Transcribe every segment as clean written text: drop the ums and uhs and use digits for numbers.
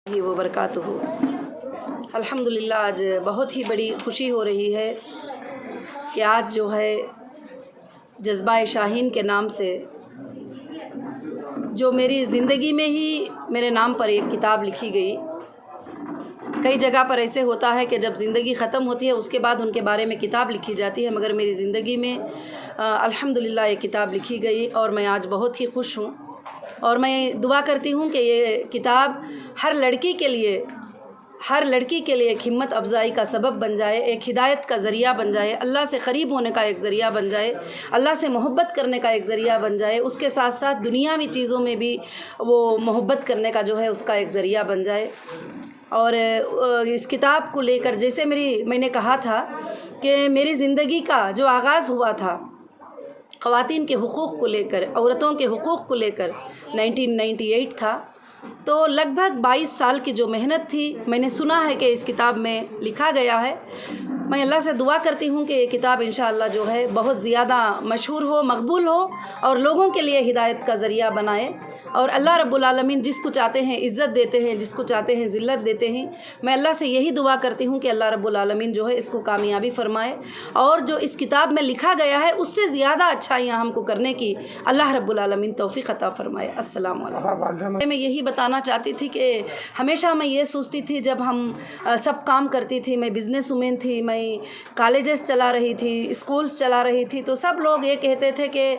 वबरकातुहू। अल्हम्दुलिल्लाह आज बहुत ही बड़ी खुशी हो रही है कि आज जो है जज्बा शाहीन के नाम से जो मेरी ज़िंदगी में ही मेरे नाम पर एक किताब लिखी गई। कई जगह पर ऐसे होता है कि जब ज़िंदगी ख़त्म होती है उसके बाद उनके बारे में किताब लिखी जाती है, मगर मेरी ज़िंदगी में अल्हम्दुलिल्लाह ये किताब लिखी गई और मैं आज बहुत ही खुश हूँ। और मैं दुआ करती हूँ कि ये किताब हर लड़की के लिए एक हिम्मत अफजाई का सबब बन जाए, एक हिदायत का ज़रिया बन जाए, अल्लाह से क़रीब होने का एक ज़रिया बन जाए, अल्लाह से मोहब्बत करने का एक ज़रिया बन जाए, उसके साथ साथ दुनियावी चीज़ों में भी वो मोहब्बत करने का जो है उसका एक ज़रिया बन जाए। और इस किताब को लेकर जैसे मैंने कहा था कि मेरी ज़िंदगी का जो आगाज़ हुआ था ख़वातीन के हुकूक़ को लेकर, औरतों के हुकूक़ को लेकर 1998 था। तो लगभग 22 साल की जो मेहनत थी, मैंने सुना है कि इस किताब में लिखा गया है। मैं अल्लाह से दुआ करती हूँ कि ये किताब इंशाअल्लाह जो है बहुत ज़्यादा मशहूर हो, मकबूल हो और लोगों के लिए हिदायत का ज़रिया बनाए। और अल्लाह रब्बुल आलमीन जिसको चाहते हैं इज़्ज़त देते हैं, जिसको चाहते हैं ज़िल्लत देते हैं। मैं अल्लाह से यही दुआ करती हूँ कि अल्लाह रब्बुल आलमीन जो है इसको कामयाबी फ़रमाए और जो इस किताब में लिखा गया है उससे ज़्यादा अच्छाइयाँ हमको करने की अल्लाह रब्बुल आलमीन तौफ़ीक़ अता फ़रमाए। अस्सलाम वालेकुम। मैं यही बताना चाहती थी कि हमेशा मैं ये सोचती थी, जब हम सब काम करती थी, मैं बिज़नेस वुमेन थी, मैं कॉलेजेस चला रही थी, स्कूल्स चला रही थी, तो सब लोग ये कहते थे कि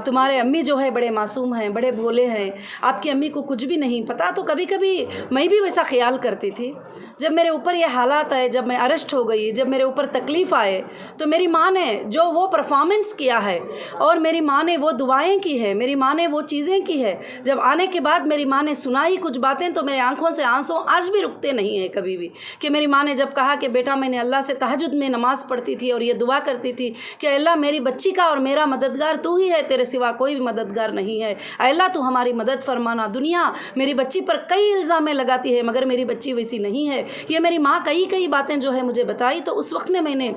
तुम्हारे अम्मी जो है बड़े मासूम हैं, बड़े भोले हैं, आपकी अम्मी को कुछ भी नहीं पता। तो कभी कभी मैं भी वैसा ख्याल करती थी। जब मेरे ऊपर ये हालात आए, जब मैं अरेस्ट हो गई, जब मेरे ऊपर तकलीफ़ आए, तो मेरी माँ ने जो वो परफॉर्मेंस किया है और मेरी माँ ने वो दुआएं की है, मेरी माँ ने वो चीज़ें की है, जब आने के बाद मेरी माँ ने सुनाई कुछ बातें, तो मेरे आंखों से आंसू आज भी रुकते नहीं हैं कभी भी। कि मेरी माँ ने जब कहा कि बेटा मैंने अल्लाह से तहज्जुद में नमाज़ पढ़ती थी और ये दुआ करती थी कि अल्लाह मेरी बच्ची का और मेरा मददगार तू ही है, तेरे सिवा कोई भी मददगार नहीं है, अल्लाह तू हमारी मदद फरमाना। दुनिया मेरी बच्ची पर कई इल्ज़ामें लगाती है मगर मेरी बच्ची वैसी नहीं है। ये मेरी माँ कई बातें जो है मुझे बताई। तो उस वक्त में मैंने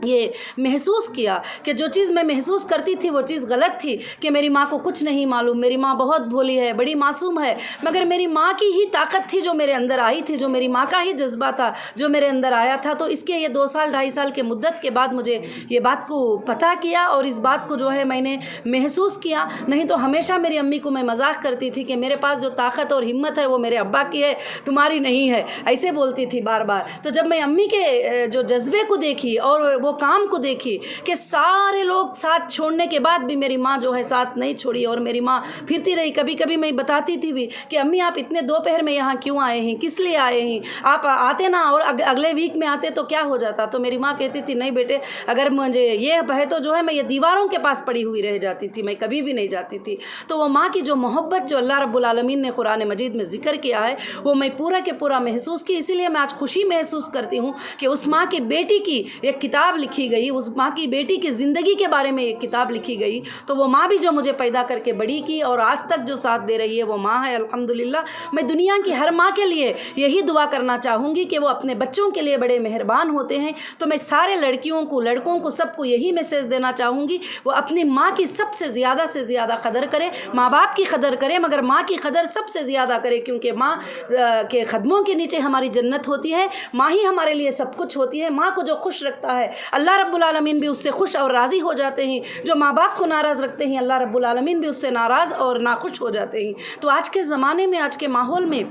ये महसूस किया कि जो चीज़ मैं महसूस करती थी वो चीज़ गलत थी, कि मेरी माँ को कुछ नहीं मालूम, मेरी माँ बहुत भोली है, बड़ी मासूम है, मगर मेरी माँ की ही ताकत थी जो मेरे अंदर आई थी, जो मेरी माँ का ही जज्बा था जो मेरे अंदर आया था। तो इसके ये 2 साल 2.5 साल के मुद्दत के बाद मुझे ये बात को पता किया और इस बात को जो है मैंने महसूस किया। नहीं तो हमेशा मेरी अम्मी को मैं मजाक करती थी कि मेरे पास जो ताकत और हिम्मत है वो मेरे अब्बा की है, तुम्हारी नहीं है, ऐसे बोलती थी बार बार। तो जब मैं अम्मी के जो जज्बे को देखी और वो काम को देखी कि सारे लोग साथ छोड़ने के बाद भी मेरी माँ जो है साथ नहीं छोड़ी और मेरी माँ फिरती रही। कभी कभी मैं बताती थी भी कि अम्मी आप इतने दोपहर में यहाँ क्यों आए हैं, किस लिए आए हैं, आप आते ना और अगले वीक में आते तो क्या हो जाता। तो मेरी माँ कहती थी नहीं बेटे, अगर मुझे ये है तो जो है मैं ये दीवारों के पास पड़ी हुई रह जाती थी, मैं कभी भी नहीं जाती थी। तो वो माँ की जो मोहब्बत जो अल्लाह रब्बुल आलमीन ने कुरान मजीद में जिक्र किया है वो मैं पूरा के पूरा महसूस की। इसीलिए मैं आज खुशी महसूस करती हूँ कि उस माँ की बेटी की एक किताब लिखी गई, उस माँ की बेटी की ज़िंदगी के बारे में एक किताब लिखी गई। तो वो माँ भी जो मुझे पैदा करके बड़ी की और आज तक जो साथ दे रही है वो माँ है। अल्हम्दुलिल्लाह मैं दुनिया की हर माँ के लिए यही दुआ करना चाहूँगी कि वो अपने बच्चों के लिए बड़े मेहरबान होते हैं। तो मैं सारे लड़कियों को, लड़कों को, सबको यही मैसेज देना चाहूँगी, वो अपनी माँ की सबसे ज़्यादा से ज़्यादा कदर करें, माँ बाप की कदर करें मगर माँ की कदर सबसे ज़्यादा करें, क्योंकि माँ के कदमों के नीचे हमारी जन्नत होती है। माँ ही हमारे लिए सब कुछ होती है। माँ को जो खुश रखता है अल्लाह रब्बुल आलमीन भी उससे खुश और राज़ी हो जाते हैं। जो माँ बाप को नाराज़ रखते हैं अल्लाह रब्बुल आलमीन भी उससे नाराज़ और नाखुश हो जाते हैं। तो आज के ज़माने में, आज के माहौल में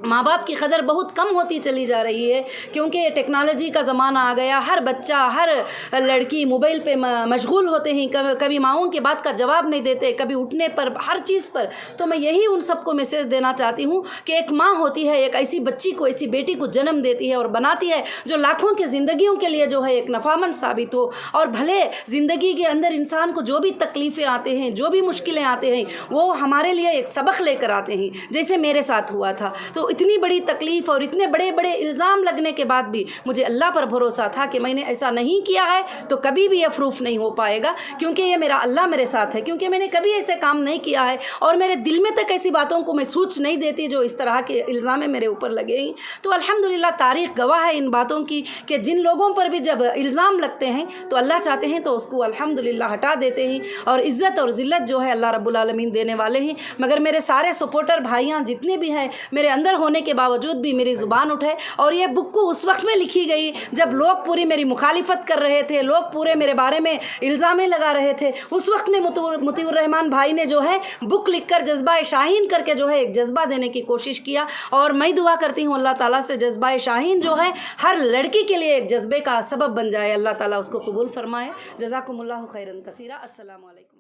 माँ बाप की कदर बहुत कम होती चली जा रही है, क्योंकि टेक्नोलॉजी का ज़माना आ गया। हर बच्चा, हर लड़की मोबाइल पे मशगूल होते हैं, कभी माँओं की बात का जवाब नहीं देते, कभी उठने पर, हर चीज़ पर। तो मैं यही उन सबको मैसेज देना चाहती हूँ कि एक माँ होती है, एक ऐसी बच्ची को, ऐसी बेटी को जन्म देती है और बनाती है जो लाखों की ज़िंदगियों के लिए जो है एक नफ़ामंद साबित हो। और भले ज़िंदगी के अंदर इंसान को जो भी तकलीफ़ें आते हैं, जो भी मुश्किलें आते हैं, वो हमारे लिए एक सबक लेकर आते हैं, जैसे मेरे साथ हुआ था। तो तो इतनी बड़ी तकलीफ़ और इतने बड़े बड़े इल्ज़ाम लगने के बाद भी मुझे अल्लाह पर भरोसा था कि मैंने ऐसा नहीं किया है तो कभी भी ये प्रूफ नहीं हो पाएगा, क्योंकि ये मेरा अल्लाह मेरे साथ है, क्योंकि मैंने कभी ऐसे काम नहीं किया है और मेरे दिल में तक ऐसी बातों को मैं सोच नहीं देती जो इस तरह के इल्ज़ाम मेरे ऊपर लगे हैं। तो अल्हम्दुलिल्लाह तारीख़ गवाह है इन बातों की कि जिन लोगों पर भी जब इल्ज़ाम लगते हैं तो अल्लाह चाहते हैं तो उसको अल्हम्दुलिल्लाह हटा देते हैं और इज़्ज़त और ज़िल्लत जो है अल्लाह रब्बुल आलमीन देने वाले हैं। मगर मेरे सारे सपोर्टर भाइयाँ जितने भी हैं, मेरे अंदर होने के बावजूद भी मेरी ज़ुबान उठे और ये बुक को उस वक्त में लिखी गई जब लोग पूरी मेरी मुखालिफत कर रहे थे, लोग पूरे मेरे बारे में इल्ज़ामें लगा रहे थे। उस वक्त में मुतीउर रहमान भाई ने जो है बुक लिखकर जज्बा शाहीन करके जो है एक जज्बा देने की कोशिश किया और मैं दुआ करती हूँ अल्लाह ताला से जज्बा शाहीन जो है हर लड़की के लिए एक जज्बे का सबब बन जाए, अल्लाह ताला उसको कबूल फरमाए। जज़ाकुमुल्लाहु खैरन कसीरा। अस्सलामु अलैकुम।